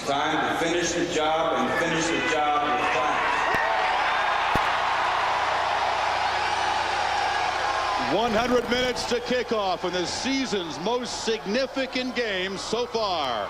It's time to finish the job and finish the job with class. 100 minutes to kickoff in the season's most significant game so far.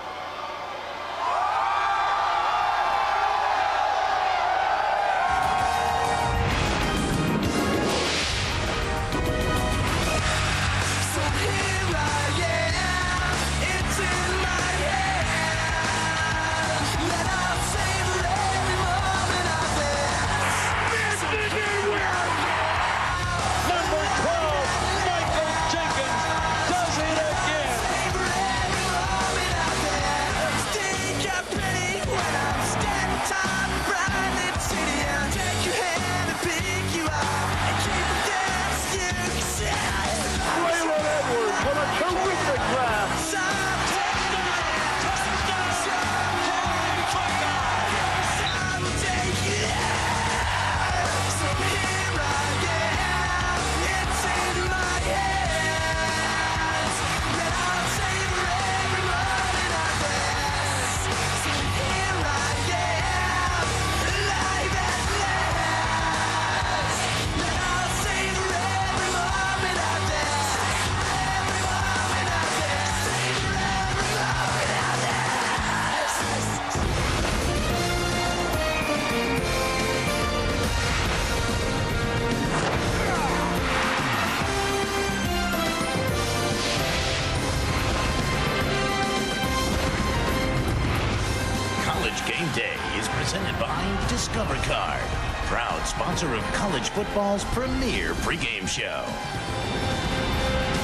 Game Day is presented by Discover Card, proud sponsor of college football's premier pregame show.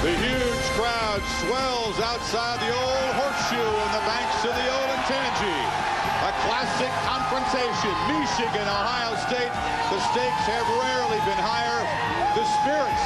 The huge crowd swells outside the old horseshoe on the banks of the Olentangy. A classic confrontation. Michigan, Ohio State. The stakes have rarely been higher. The spirits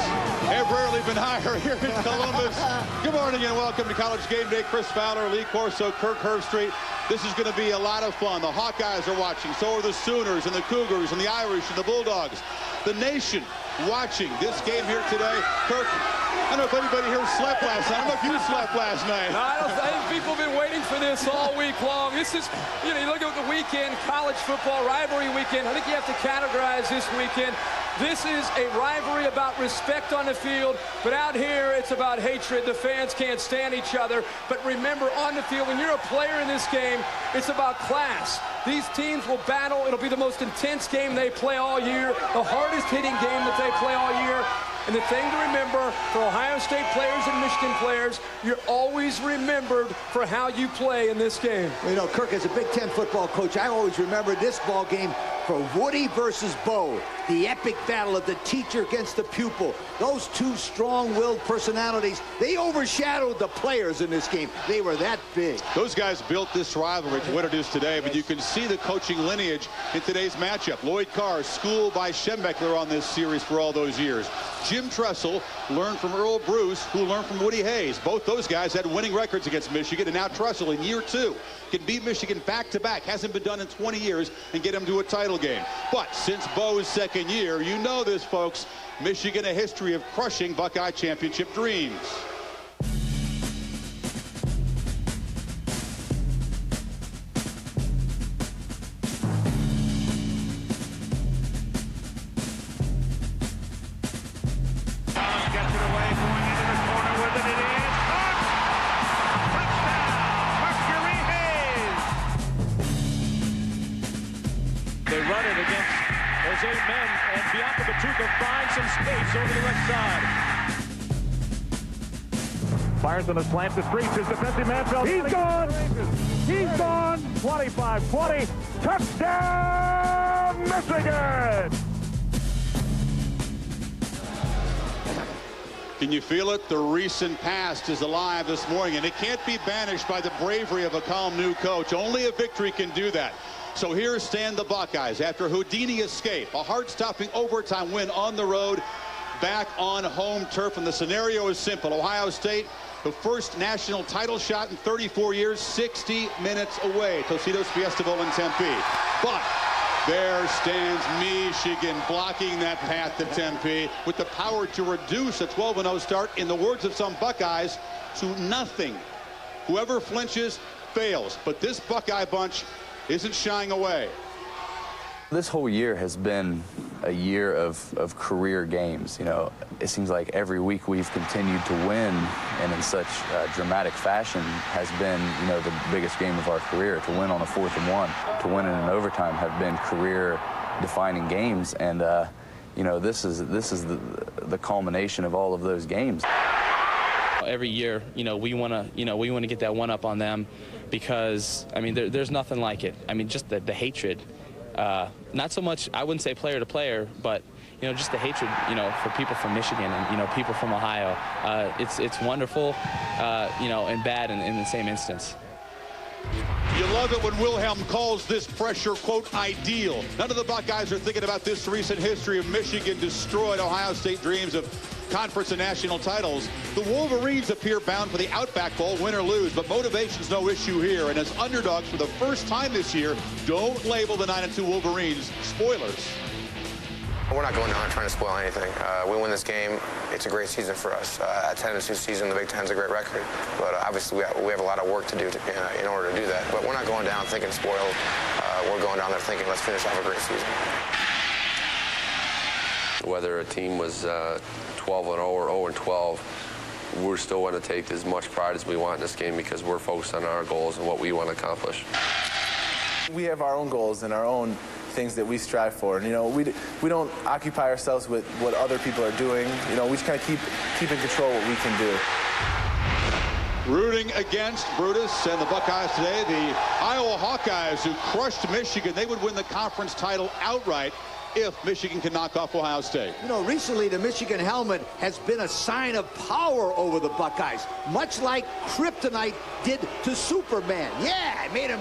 have rarely been higher here in Columbus. Good morning and welcome to College Game Day. Chris Fowler, Lee Corso, Kirk Herbstreit. This is going to be a lot of fun. The Hawkeyes are watching. So are the Sooners and the Cougars and the Irish and the Bulldogs. The nation watching this game here today. Kirk, I don't know if anybody here slept last night. I don't know if you slept last night. No, I think people have been waiting for this all week long. This is, you look at the weekend, college football rivalry weekend. I think you have to categorize this weekend. This is a rivalry about respect on the field, but out here it's about hatred. The fans can't stand each other. But remember, on the field, when you're a player in this game, it's about class. These teams will battle. It'll be the most intense game they play all year, the hardest hitting game that they play all year. And the thing to remember for Ohio State players and Michigan players, you're always remembered for how you play in this game. You know, Kirk, as a Big Ten football coach, I always remember this ball game for Woody versus Bo, the epic battle of the teacher against the pupil. Those two strong-willed personalities, they overshadowed the players in this game. They were that big. Those guys built this rivalry to what it is today, but you can see the coaching lineage in today's matchup. Lloyd Carr, schooled by Schembechler on this series for all those years. Jim Tressel learned from Earl Bruce, who learned from Woody Hayes. Both those guys had winning records against Michigan, and now Tressel in year 2 can beat Michigan back-to-back. Hasn't been done in 20 years and get him to a title game. But since Bo's second year, you know this, folks, Michigan a history of crushing Buckeye championship dreams. They run it against those 8 men, and Bianca Batuka finds some space over the left side. Fires on the slant to Streets. His defensive man fell. He's gone! He's gone! 25-20. Touchdown, Michigan! Can you feel it? The recent past is alive this morning, and it can't be banished by the bravery of a calm new coach. Only a victory can do that. So here stand the Buckeyes after Houdini escape, a heart-stopping overtime win on the road, back on home turf. And the scenario is simple. Ohio State, the first national title shot in 34 years, 60 minutes away. Tostitos Fiesta Bowl in Tempe. But there stands Michigan blocking that path to Tempe with the power to reduce a 12-0 start, in the words of some Buckeyes, to nothing. Whoever flinches fails. But this Buckeye bunch isn't shying away. This whole year has been a year of career games. You know, it seems like every week we've continued to win, and in such dramatic fashion has been, you know, the biggest game of our career. To win on a 4th and 1, to win in an overtime have been career-defining games, and you know, this is the culmination of all of those games. Every year, you know, we want to get that one up on them, because I mean, there's nothing like it. I mean, just the hatred. Not so much, I wouldn't say player to player, but, you know, just the hatred, you know, for people from Michigan and, you know, people from Ohio. It's wonderful, you know, and bad in the same instance. You love it when Wilhelm calls this pressure, quote, ideal. None of the Buckeyes are thinking about this recent history of Michigan destroyed Ohio State dreams of conference and national titles. The Wolverines appear bound for the Outback Bowl, win or lose, but motivation's no issue here. And as underdogs for the first time this year, don't label the 9-2 Wolverines spoilers. We're not going down trying to spoil anything. We win this game, it's a great season for us. A 10-2 season, the Big Ten's a great record. But obviously we have a lot of work to do in order to do that. But we're not going down thinking spoiled. We're going down there thinking let's finish off a great season. Whether a team was 12-0 or 0-12, we're still going to take as much pride as we want in this game, because we're focused on our goals and what we want to accomplish. We have our own goals and our own things that we strive for. And, you know, we don't occupy ourselves with what other people are doing. You know, we just kind of keep in control what we can do. Rooting against Brutus and the Buckeyes today, the Iowa Hawkeyes, who crushed Michigan. They would win the conference title outright if Michigan can knock off Ohio State. You know, recently the Michigan helmet has been a sign of power over the Buckeyes, much like kryptonite did to Superman. Yeah, it made him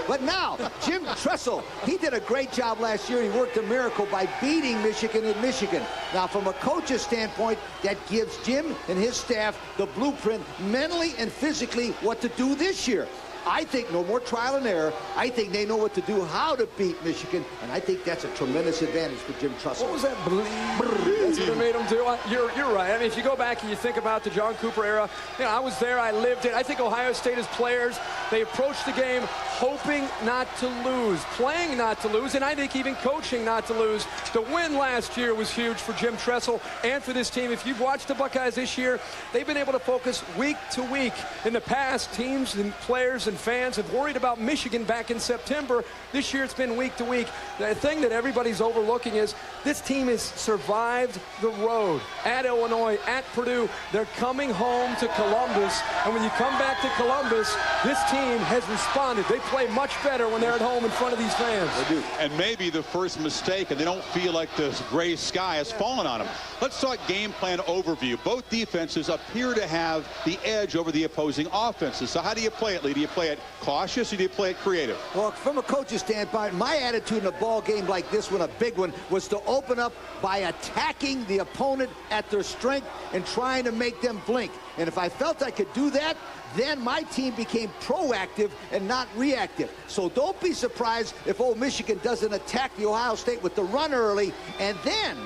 But now, Jim Tressel, he did a great job last year. He worked a miracle by beating Michigan in Michigan. Now, from a coach's standpoint, that gives Jim and his staff the blueprint mentally and physically what to do this year. I think no more trial and error. I think they know what to do, how to beat Michigan, and I think that's a tremendous advantage for Jim Tressel. What was that? That's what it made them do. You're right. I mean, if you go back and you think about the John Cooper era, you know, I was there, I lived it. I think Ohio State as players, they approached the game hoping not to lose, playing not to lose, and I think even coaching not to lose. The win last year was huge for Jim Tressel and for this team. If you've watched the Buckeyes this year, they've been able to focus week to week. In the past, teams and players and fans have worried about Michigan back in September. This year it's been week to week. The thing that everybody's overlooking is this team has survived the road at Illinois, at Purdue. They're coming home to Columbus, and when you come back to Columbus, this team has responded. They play much better when they're at home in front of these fans. They do. And maybe the first mistake, and they don't feel like the gray sky has fallen on them. Let's talk game plan overview. Both defenses appear to have the edge over the opposing offenses. So how do you play it, Lee? Do you play it cautious or do you play it creative? Well, from a coach's standpoint, my attitude in a ball game like this one, a big one, was to open up by attacking the opponent at their strength and trying to make them blink. And if I felt I could do that, then my team became proactive and not reactive. So don't be surprised if Old Michigan doesn't attack the Ohio State with the run early and then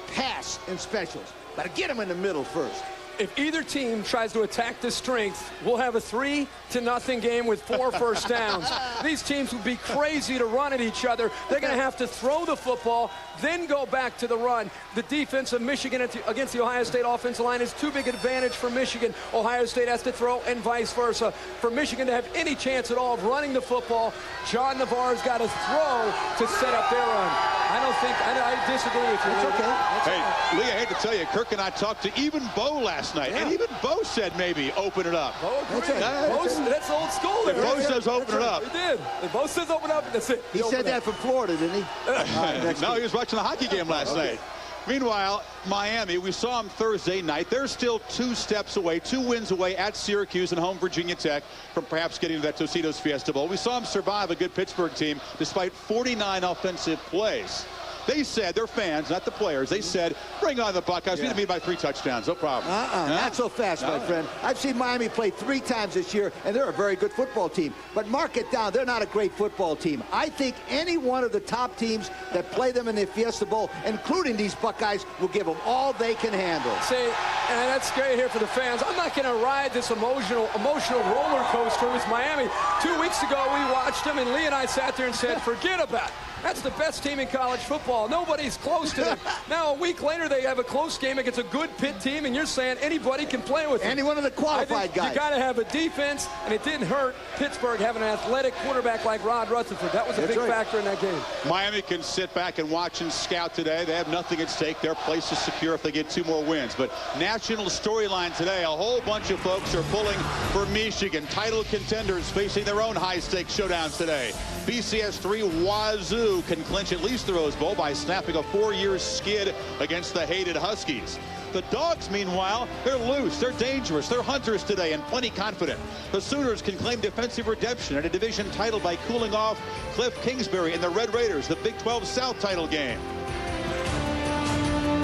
pass in specials. But get them in the middle first. If either team tries to attack the strength, we'll have a 3-0 game with 4 first downs. These teams would be crazy to run at each other. They're going to have to throw the football, then go back to the run. The defense of Michigan against the Ohio State offensive line is too big an advantage for Michigan. Ohio State has to throw and vice versa. For Michigan to have any chance at all of running the football, John Navarro's got to throw to set up their run. I disagree with you. It's okay. Hey, Lee, I hate to tell you, Kirk and I talked to even Bo last night, and even Bo said maybe open it up. That's old school. If Bo says open it up. He did. If Bo says open up, that's it. He said that from Florida, didn't he? No, he was watching the hockey game last night. Meanwhile, Miami, we saw them Thursday night. They're still 2 steps away, 2 wins away at Syracuse and home Virginia Tech from perhaps getting to that Tostitos Fiesta Bowl. We saw them survive a good Pittsburgh team despite 49 offensive plays. They said, their fans, not the players, they said, bring on the Buckeyes. We need to beat by 3 touchdowns. No problem. Not so fast, my friend. I've seen Miami play 3 times this year, and they're a very good football team. But mark it down, they're not a great football team. I think any one of the top teams that play them in the Fiesta Bowl, including these Buckeyes, will give them all they can handle. Say, And that's great here for the fans. I'm not going to ride this emotional roller coaster with Miami. 2 weeks ago, we watched them, and Lee and I sat there and said, forget about it. That's the best team in college football. Nobody's close to them. Now, a week later, they have a close game against a good Pitt team, and you're saying anybody can play with them. Any one of the qualified guys. You got to have a defense, and it didn't hurt Pittsburgh having an athletic quarterback like Rod Rutherford. That was a big factor in that game. Miami can sit back and watch and scout today. They have nothing at stake. Their place is secure if they get 2 more wins. But national storyline today, a whole bunch of folks are pulling for Michigan. Title contenders facing their own high-stakes showdowns today. BCS 3 Wazoo can clinch at least the Rose Bowl by snapping a 4-year skid against the hated Huskies. The Dogs, meanwhile, they're loose, they're dangerous, they're hunters today and plenty confident. The Sooners can claim defensive redemption and a division title by cooling off Cliff Kingsbury and the Red Raiders, the Big 12 South title game.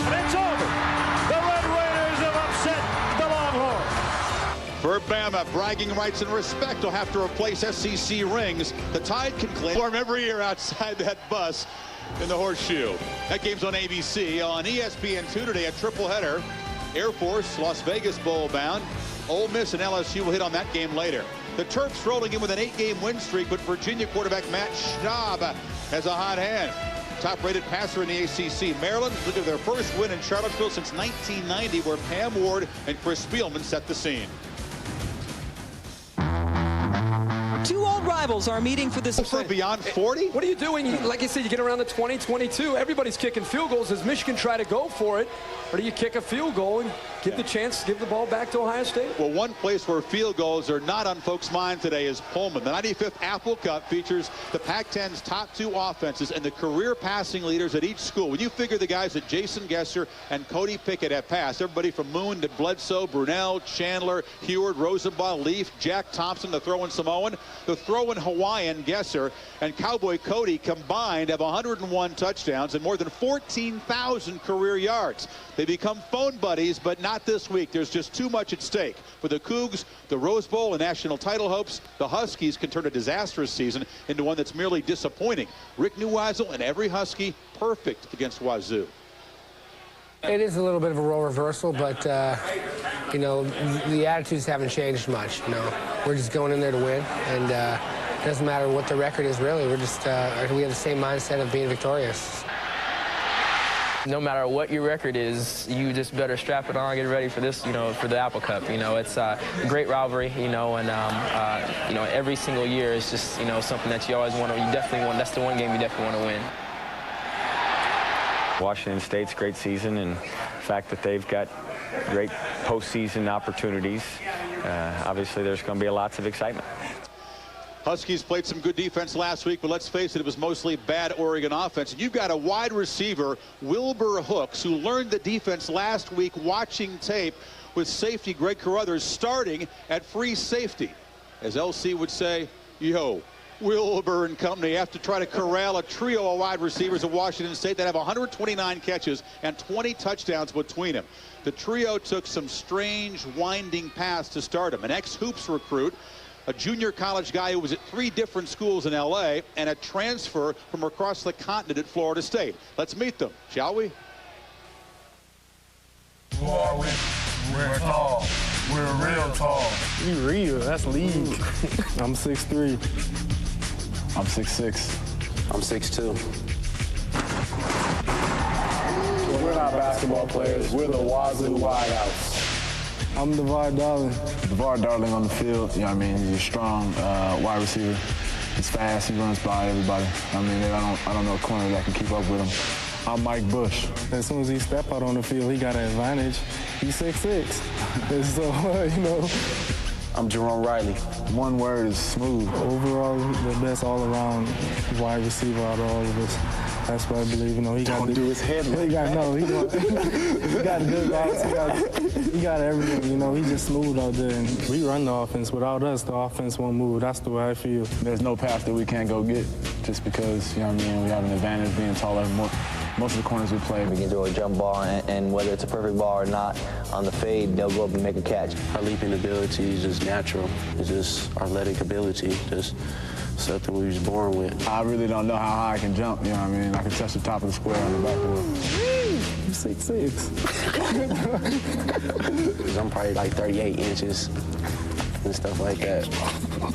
And it's over. The Red Raiders have upset the Longhorns. For Bama, bragging rights and respect will have to replace SEC rings. The Tide can claim form every year outside that bus in the Horseshoe. That game's on ABC. On ESPN2 today, a triple-header. Air Force, Las Vegas Bowl bound. Ole Miss and LSU will hit on that game later. The Terps rolling in with an 8-game win streak, but Virginia quarterback Matt Schaub has a hot hand. Top-rated passer in the ACC. Maryland looking at their first win in Charlottesville since 1990, where Pam Ward and Chris Spielman set the scene. 2 old rivals are meeting for this. For beyond 40? What are you doing? Like I said, you get around the 20-22. Everybody's kicking field goals. Does Michigan try to go for it? Or do you kick a field goal and give the chance to give the ball back to Ohio State? Well, one place where field goals are not on folks' mind today is Pullman. The 95th Apple Cup features the Pac-10's top 2 offenses and the career passing leaders at each school. When you figure the guys that Jason Gesser and Cody Pickett have passed, everybody from Moon to Bledsoe, Brunell, Chandler, Heward, Rosenbaugh, Leaf, Jack Thompson, the throw-in Samoan, the throw-in Hawaiian Gesser, and Cowboy Cody combined have 101 touchdowns and more than 14,000 career yards. They become phone buddies, but not this week. There's just too much at stake. For the Cougs, the Rose Bowl and national title hopes, the Huskies can turn a disastrous season into one that's merely disappointing. Rick Neuheisel and every Husky perfect against Wazoo. It is a little bit of a role reversal, but, you know, the attitudes haven't changed much. You know, we're just going in there to win, and it doesn't matter what the record is, really. We're just, we have the same mindset of being victorious. No matter what your record is, you just better strap it on, get ready for this, you know, for the Apple Cup. You know, it's a great rivalry, you know, and, you know, every single year is just, you know, something that you always want to, you definitely want, that's the one game you definitely want to win. Washington State's great season, and the fact that they've got great postseason opportunities, obviously there's going to be lots of excitement. Huskies played some good defense last week, but let's face it, it was mostly bad Oregon offense. And you've got a wide receiver, Wilbur Hooks, who learned the defense last week watching tape with safety Greg Carruthers starting at free safety. As LC would say, yo, Wilbur and company have to try to corral a trio of wide receivers at Washington State that have 129 catches and 20 touchdowns between them. The trio took some strange winding paths to start them. An ex-Hoops recruit, a junior college guy who was at 3 different schools in LA, and a transfer from across the continent at Florida State. Let's meet them, shall we? Who are we? We're tall. We're real tall. We real, that's league. I'm 6'3". I'm 6'6". I'm 6'2". We're not basketball players. We're the Wazoo Wideouts. I'm DeVar Darling. DeVar Darling on the field, you know what I mean? He's a strong wide receiver. He's fast, he runs by everybody. I mean, I don't know a corner that can keep up with him. I'm Mike Bush. As soon as he step out on the field, he got an advantage. He's 6'6". And so, you know. I'm Jerome Riley. One word is smooth. Overall, the best all-around wide receiver out of all of us. That's what I believe. You know, he got his head. He got a good box. He got everything. You know, he's just smooth out there. And we run the offense. Without us, the offense won't move. That's the way I feel. There's no pass that we can't go get just because, you know what I mean, we have an advantage being taller. Most of the corners we play. We can throw a jump ball, and whether it's a perfect ball or not, on the fade, they'll go up and make a catch. Our leaping ability is just natural. It's just athletic ability, just something we was born with. I really don't know how high I can jump, you know what I mean? I can touch the top of the square on the back of the 6'6". I'm probably like 38 inches and stuff like that.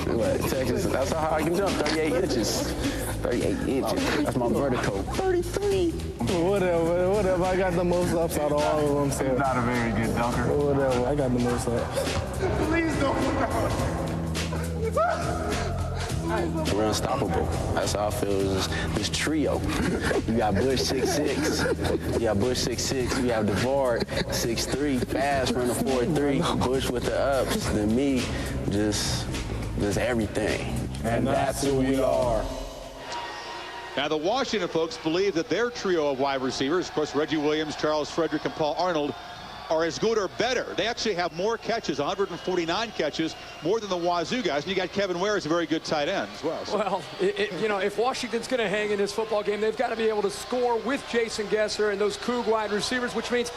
But Texas, that's how I can jump, 38 inches. 38 inches. That's my vertical. 33. Whatever. I got the most ups out of all of them. So. Not a very good dunker. Whatever. I got the most ups. Please don't. We're unstoppable. That's how I feel. This trio. You got Bush 6'6". You got Bush 6'6". You have DeVard 6'3", fast, running 4'3". Bush with the ups. Then me, just everything. And that's who we are. Now, the Washington folks believe that their trio of wide receivers, of course, Reggie Williams, Charles Frederick, and Paul Arnold, are as good or better. They actually have more catches, 149 catches, more than the Wazoo guys. And you got Kevin Ware as a very good tight end as well. So. Well, you know, if Washington's going to hang in this football game, they've got to be able to score with Jason Gesser and those Coug wide receivers, which means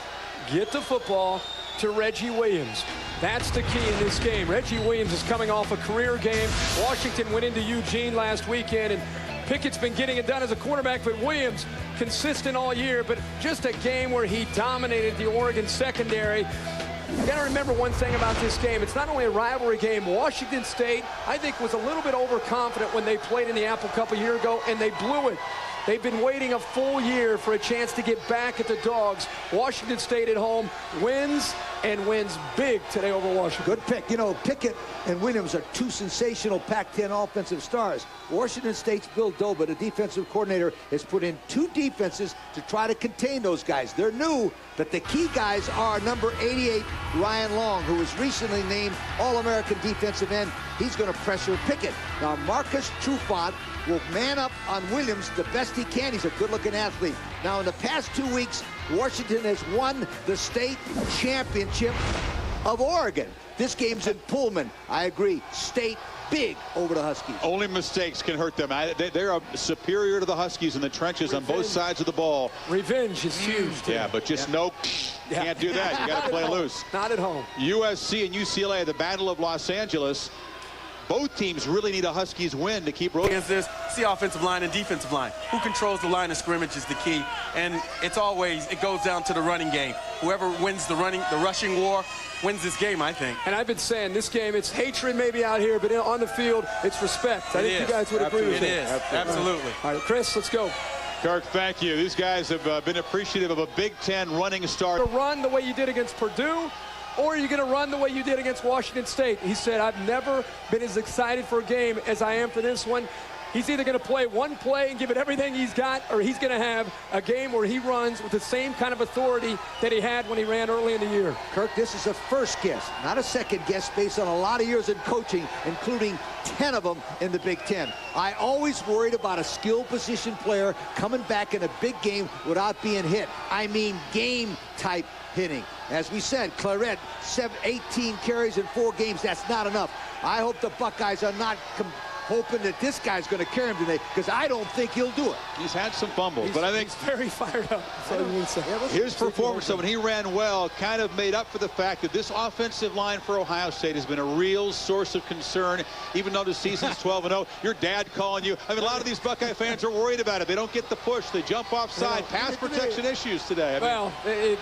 get the football to Reggie Williams. That's the key in this game. Reggie Williams is coming off a career game. Washington went into Eugene last weekend, and Pickett's been getting it done as a quarterback, but Williams consistent all year, but just a game where he dominated the Oregon secondary. You got to remember one thing about this game. It's not only a rivalry game. Washington State, I think, was a little bit overconfident when they played in the Apple Cup a year ago, and they blew it. They've been waiting a full year for a chance to get back at the Dogs. Washington State at home wins, and wins big today over Washington. Good pick. You know, Pickett and Williams are two sensational Pac-10 offensive stars. Washington State's Bill Doba, the defensive coordinator, has put in two defenses to try to contain those guys. They're new, but the key guys are number 88, Ryan Long, who was recently named All-American defensive end. He's going to pressure Pickett. Now, Marcus Trufant will man up on Williams the best he can. He's a good-looking athlete. Now, in the past 2 weeks, Washington has won the state championship of Oregon. This game's in Pullman. I agree. State big over the Huskies. Only mistakes can hurt them. They're superior to the Huskies in the trenches on both sides of the ball. Revenge is huge. Yeah, but just can't do that. You got to play loose. Not at home. USC and UCLA, the Battle of Los Angeles. Both teams really need a Huskies win to keep rolling. Against this, it's the offensive line and defensive line. Who controls the line of scrimmage is the key. And it goes down to the running game. Whoever wins the rushing war wins this game, I think. And I've been saying this game, it's hatred maybe out here, but on the field, it's respect. I think you guys would agree with me. It is. Absolutely. All right, Chris, let's go. Kirk, thank you. These guys have been appreciative of a Big Ten running start. To run the way you did against Purdue, or are you going to run the way you did against Washington State? He said, I've never been as excited for a game as I am for this one. He's either going to play one play and give it everything he's got, or he's going to have a game where he runs with the same kind of authority that he had when he ran early in the year. Kirk, this is a first guess, not a second guess, based on a lot of years in coaching, including 10 of them in the Big Ten. I always worried about a skill position player coming back in a big game without being hit. I mean game-type hitting. As we said, Claret, 18 carries in 4 games. That's not enough. I hope the Buckeyes are not hoping that this guy's going to carry him today, because I don't think he'll do it. He's had some fumbles, but I think he's very fired up. His performance, when he ran well, kind of made up for the fact that this offensive line for Ohio State has been a real source of concern, even though the season's 12-0. Your dad calling you. I mean, a lot of these Buckeye fans are worried about it. They don't get the push. They jump offside. Pass protection issues today.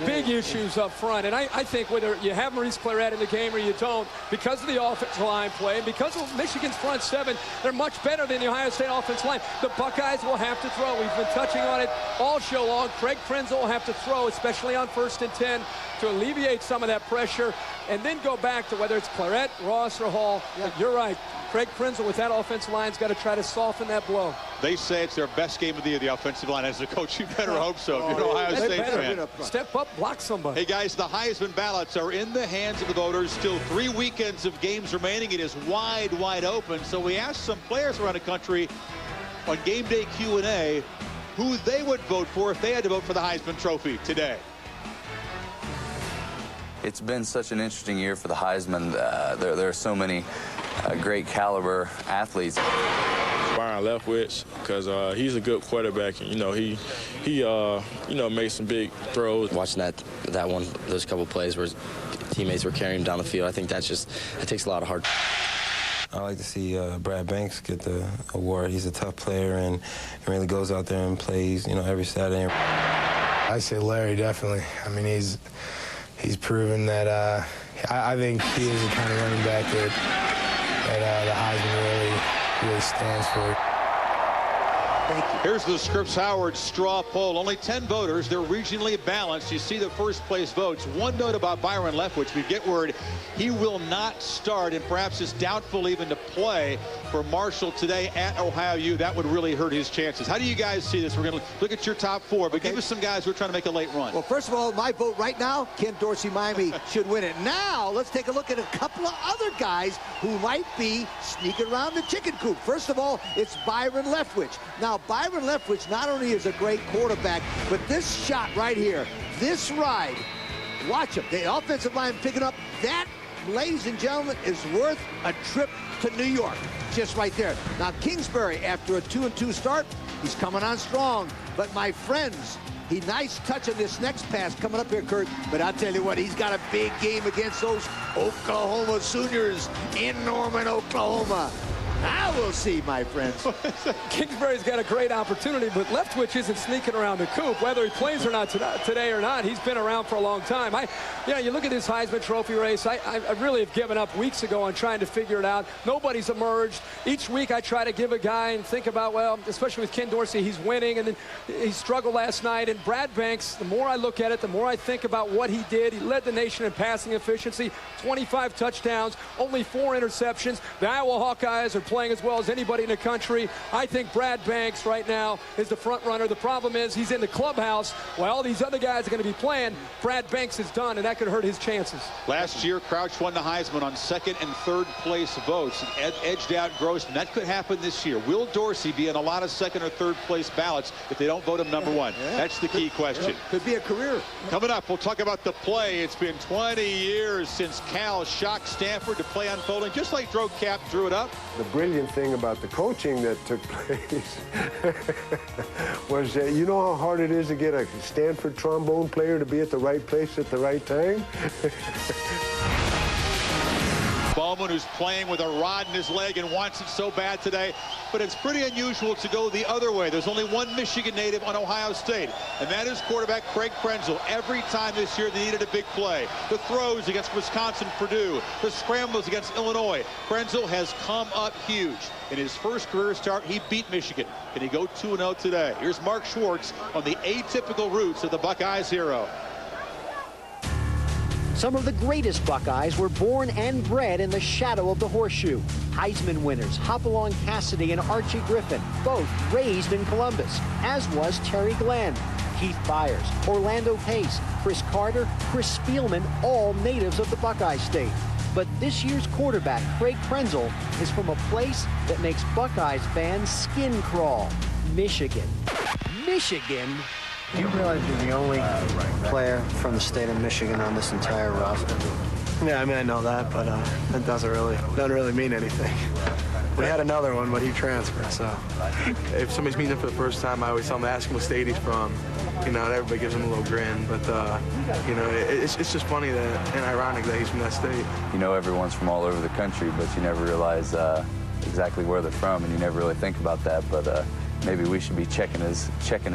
Big issues up front. And I think whether you have Maurice Claret in the game or you don't, because of the offensive line play and because of Michigan's front seven, they're much better than the Ohio State offensive line. The Buckeyes will have to throw. We've been touching on it all show long. Craig Krenzel will have to throw, especially on 1st and 10, to alleviate some of that pressure, and then go back to whether it's Claret, Ross, or Hall. But you're right. Craig Krenzel with that offensive line's got to try to soften that blow. They say it's their best game of the year, the offensive line. As a coach, you better hope so if you're an Ohio State fan. Step up, block somebody. Hey, guys, the Heisman ballots are in the hands of the voters. Still 3 weekends of games remaining. It is wide, wide open. So we asked some players around the country on Game Day Q&A who they would vote for if they had to vote for the Heisman Trophy today. It's been such an interesting year for the Heisman. There are so many great caliber athletes. Byron Leftwich, because he's a good quarterback, and he made some big throws. Watching that one, those couple plays where his teammates were carrying him down the field, I think that takes a lot of heart. I like to see Brad Banks get the award. He's a tough player and really goes out there and plays, every Saturday. I say Larry, definitely. I mean, he's proven that I think he is the kind of running back that the Heisman really stands for. Here's the Scripps Howard straw poll. Only 10 voters. They're regionally balanced. You see the first place votes. One note about Byron Leftwich. We get word he will not start and perhaps is doubtful even to play for Marshall today at Ohio U. That would really hurt his chances. How do you guys see this? We're going to look at your top four, but give us some guys who are trying to make a late run. Well, first of all, my vote right now, Ken Dorsey, Miami should win it. Now, let's take a look at a couple of other guys who might be sneaking around the chicken coop. First of all, it's Byron Leftwich. Now, Byron Leftwich not only is a great quarterback, but this shot right here, this ride, watch him. The offensive line picking up. That, ladies and gentlemen, is worth a trip to New York. Just right there. Now, Kingsbury, after a 2-2 start, he's coming on strong. But my friends, he nice touch on this next pass coming up here, Kurt. But I'll tell you what, he's got a big game against those Oklahoma Sooners in Norman, Oklahoma. Now we'll see, my friends. Kingsbury's got a great opportunity, but Leftwich isn't sneaking around the coop. Whether he plays or not today or not, he's been around for a long time. You look at this Heisman Trophy race, I really have given up weeks ago on trying to figure it out. Nobody's emerged. Each week I try to give a guy and think about, well, especially with Ken Dorsey, he's winning, and then he struggled last night. And Brad Banks, the more I look at it, the more I think about what he did. He led the nation in passing efficiency, 25 touchdowns, only 4 interceptions. The Iowa Hawkeyes are playing as well as anybody in the country. I think Brad Banks right now is the front runner. The problem is he's in the clubhouse while all these other guys are going to be playing. Brad Banks is done, and that could hurt his chances. Last year, Crouch won the Heisman on 2nd and 3rd place votes. Edged out Grossman. That could happen this year. Will Dorsey be in a lot of 2nd or 3rd place ballots if they don't vote him number 1? Yeah. That's the key question. Could be a career. Coming up, we'll talk about the play. It's been 20 years since Cal shocked Stanford to play unfolding, just like Drew Cap drew it up. The brilliant thing about the coaching that took place was that you know how hard it is to get a Stanford trombone player to be at the right place at the right time? Bowman, who's playing with a rod in his leg and wants it so bad today, but it's pretty unusual to go the other way. There's only one Michigan native on Ohio State, and that is quarterback Craig Krenzel. Every time this year they needed a big play. The throws against Wisconsin, Purdue, the scrambles against Illinois. Krenzel has come up huge. In his first career start, he beat Michigan. Can he go 2-0 today? Here's Mark Schwartz on the atypical roots of the Buckeyes hero. Some of the greatest Buckeyes were born and bred in the shadow of the horseshoe. Heisman winners Hopalong Cassidy and Archie Griffin, both raised in Columbus, as was Terry Glenn, Keith Byers, Orlando Pace, Chris Carter, Chris Spielman, all natives of the Buckeye State. But this year's quarterback, Craig Krenzel, is from a place that makes Buckeyes fans skin crawl, Michigan. Michigan? Do you realize you're the only player from the state of Michigan on this entire roster? Yeah, I mean, I know that, but that doesn't really mean anything. We had another one, but he transferred, so. If somebody's meeting him for the first time, I always tell them, ask him what state he's from. You know, and everybody gives him a little grin, but, you know, it's just funny that, and ironic that he's from that state. You know, everyone's from all over the country, but you never realize exactly where they're from, and you never really think about that, but maybe we should be checking his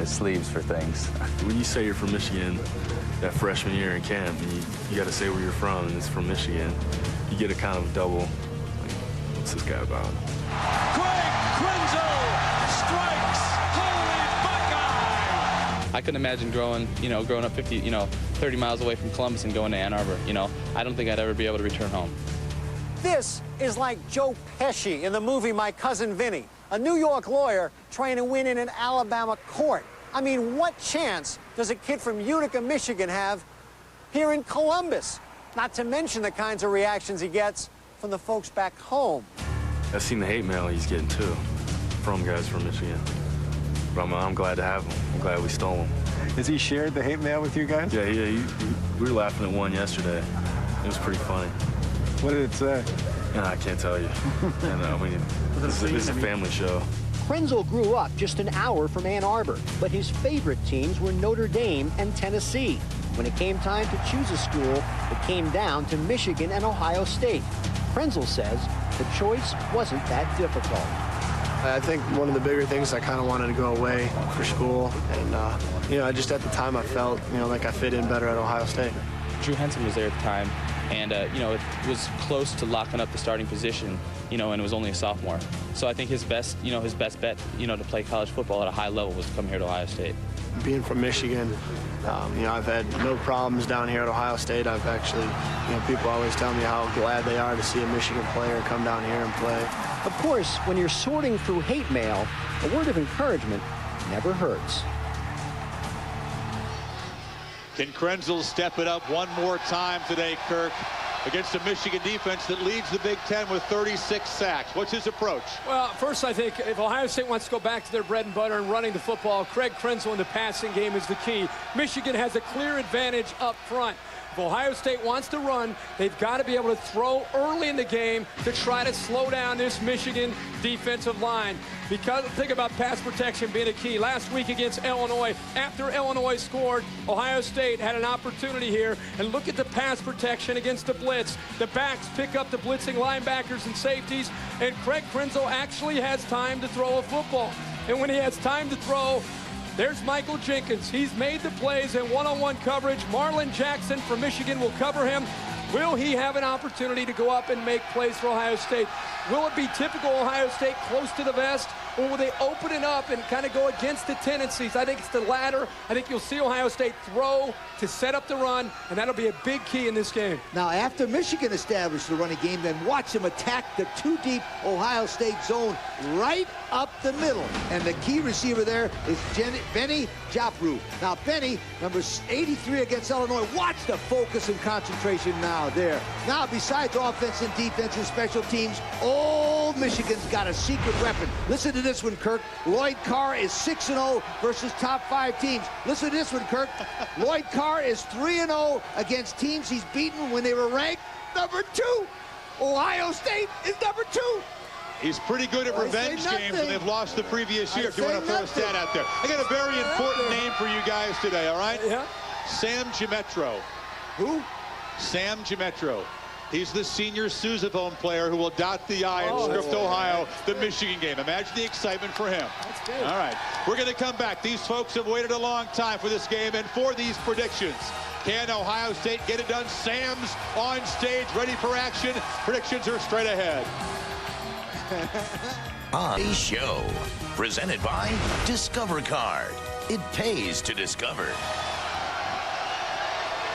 sleeves for things. When you say you're from Michigan, that freshman year in camp, you got to say where you're from, and it's from Michigan. You get a kind of double, like, what's this guy about? Craig Krenzel strikes, holy Buckeye! I couldn't imagine growing up 30 miles away from Columbus and going to Ann Arbor. I don't think I'd ever be able to return home. This is like Joe Pesci in the movie My Cousin Vinny, a New York lawyer trying to win in an Alabama court. I mean, what chance does a kid from Utica, Michigan have here in Columbus? Not to mention the kinds of reactions he gets from the folks back home. I've seen the hate mail he's getting, too, from guys from Michigan. But I'm glad to have him. I'm glad we stole him. Has he shared the hate mail with you guys? Yeah, we were laughing at one yesterday. It was pretty funny. What did it say? I can't tell you. I mean, this is a family show. Krenzel grew up just an hour from Ann Arbor, but his favorite teams were Notre Dame and Tennessee. When it came time to choose a school, it came down to Michigan and Ohio State. Krenzel says the choice wasn't that difficult. I think one of the bigger things, I kind of wanted to go away for school. And, you know, just at the time I felt, you know, like I fit in better at Ohio State. Drew Henson was there at the time, and, you know, it was close to locking up the starting position, you know, and it was only a sophomore. So I think his best bet, you know, to play college football at a high level was to come here to Ohio State. Being from Michigan, you know, I've had no problems down here at Ohio State. I've actually, you know, people always tell me how glad they are to see a Michigan player come down here and play. Of course, when you're sorting through hate mail, a word of encouragement never hurts. Can Krenzel step it up one more time today, Kirk, against a Michigan defense that leads the Big Ten with 36 sacks? What's his approach? Well, first, I think if Ohio State wants to go back to their bread and butter and running the football, Craig Krenzel in the passing game is the key. Michigan has a clear advantage up front. If Ohio State wants to run, they've got to be able to throw early in the game to try to slow down this Michigan defensive line. Because think about pass protection being a key. Last week against Illinois, after Illinois scored, Ohio State had an opportunity here. And look at the pass protection against the blitz. The backs pick up the blitzing linebackers and safeties, and Craig Krenzel actually has time to throw a football. And when he has time to throw, there's Michael Jenkins. He's made the plays in one-on-one coverage. Marlon Jackson from Michigan will cover him. Will he have an opportunity to go up and make plays for Ohio State? Will it be typical Ohio State close to the vest, or will they open it up and kind of go against the tendencies? I think it's the latter. I think you'll see Ohio State throw to set up the run, and that'll be a big key in this game. Now, after Michigan established the running game, then watch them attack the two-deep Ohio State zone right up the middle. And the key receiver there is Benny Jopru. Now, Benny, number 83 against Illinois. Watch the focus and concentration now there. Now, besides offense and defense and special teams, old Michigan's got a secret weapon. Listen to this one, Kirk. Lloyd Carr is 6-0 versus top 5 teams. Listen to this one, Kirk. Lloyd Carr is 3-0 against teams he's beaten when they were ranked number 2. Ohio State is number 2. He's pretty good at revenge games when they've lost the previous year, if you want to throw a stat out there. I got a very important name for you guys today, all right? Yeah. Sam Gemetro. Who? Sam Gemetro. He's the senior sousaphone player who will dot the I in Script, Ohio, the Michigan game. Imagine the excitement for him. That's good. All right, we're going to come back. These folks have waited a long time for this game and for these predictions. Can Ohio State get it done? Sam's on stage, ready for action. Predictions are straight ahead. On a show presented by Discover Card. It pays to discover.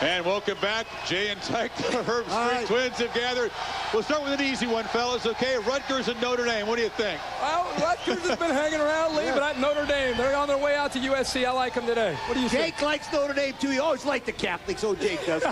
And welcome back. Jay and Tyke, the Herb Street Twins have gathered. We'll start with an easy one, fellas, okay? Rutgers and Notre Dame. What do you think? Well, Rutgers has been hanging around, Lee, but at Notre Dame, they're on their way out to USC. I like them today. What do you think? Jake likes Notre Dame, too. He always liked the Catholics. Oh, Jake does.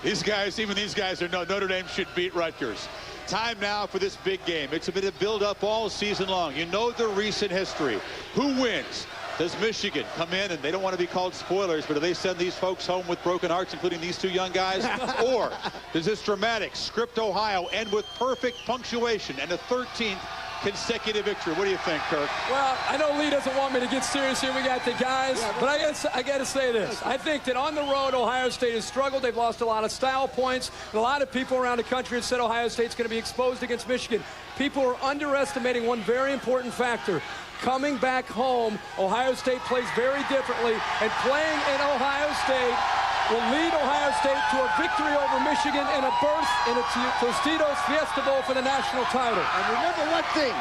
These guys are Notre Dame should beat Rutgers. Time now for this big game. It's a bit of build-up all season long. You know the recent history. Who wins? Does Michigan come in, and they don't want to be called spoilers, but do they send these folks home with broken hearts, including these two young guys? Or does this dramatic Script, Ohio end with perfect punctuation and a 13th consecutive victory? What do you think, Kirk? Well, I know Lee doesn't want me to get serious here. We got the guys, but I got to say this. I think that on the road, Ohio State has struggled. They've lost a lot of style points. And a lot of people around the country have said Ohio State's going to be exposed against Michigan. People are underestimating one very important factor. Coming back home, Ohio State plays very differently, and playing in Ohio State will lead Ohio State to a victory over Michigan and a berth in a Tostitos Fiesta Bowl for the national title. And remember one thing,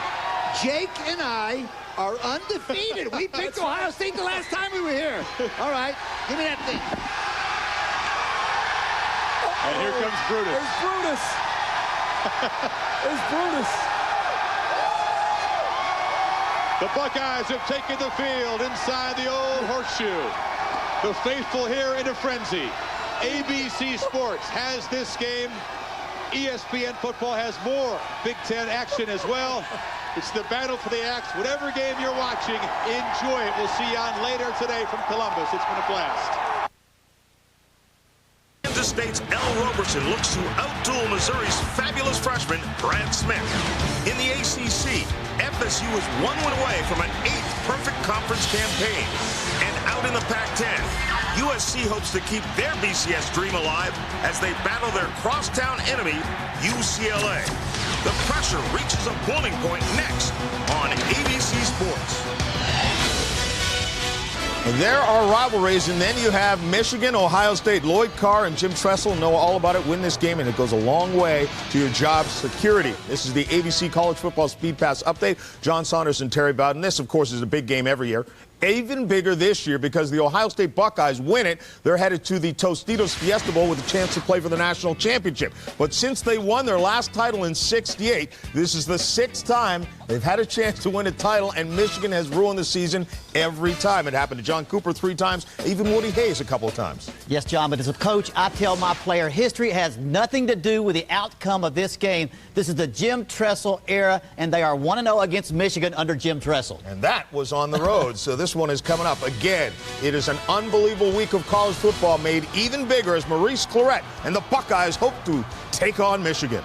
Jake and I are undefeated. We picked Ohio State the last time we were here. All right, give me that thing. And here comes Brutus. There's Brutus. There's Brutus. The Buckeyes have taken the field inside the old horseshoe. The faithful here in a frenzy. ABC Sports has this game. ESPN Football has more Big Ten action as well. It's the battle for the axe. Whatever game you're watching, enjoy it. We'll see you on later today from Columbus. It's been a blast. Kansas State's Al Roberson looks to outduel Missouri's fabulous freshman, Brad Smith. In the ACC, FSU is 1 win away from an 8th perfect conference campaign. And out in the Pac-10, USC hopes to keep their BCS dream alive as they battle their crosstown enemy, UCLA. The pressure reaches a boiling point next on ABC Sports. There are rivalries, and then you have Michigan, Ohio State. Lloyd Carr and Jim Tressel know all about it. Win this game, and it goes a long way to your job security. This is the ABC College Football Speed Pass update. John Saunders and Terry Bowden. This, of course, is a big game every year. Even bigger this year because the Ohio State Buckeyes win it. They're headed to the Tostitos Fiesta Bowl with a chance to play for the national championship. But since they won their last title in '68, this is the 6th time they've had a chance to win a title, and Michigan has ruined the season every time. It happened to John Cooper 3 times, even Woody Hayes a couple of times. Yes, John, but as a coach, I tell my player history has nothing to do with the outcome of this game. This is the Jim Tressel era, and they are 1-0 against Michigan under Jim Tressel. And that was on the road, so this one is coming up again. It is an unbelievable week of college football made even bigger as Maurice Clarett and the Buckeyes hope to take on Michigan.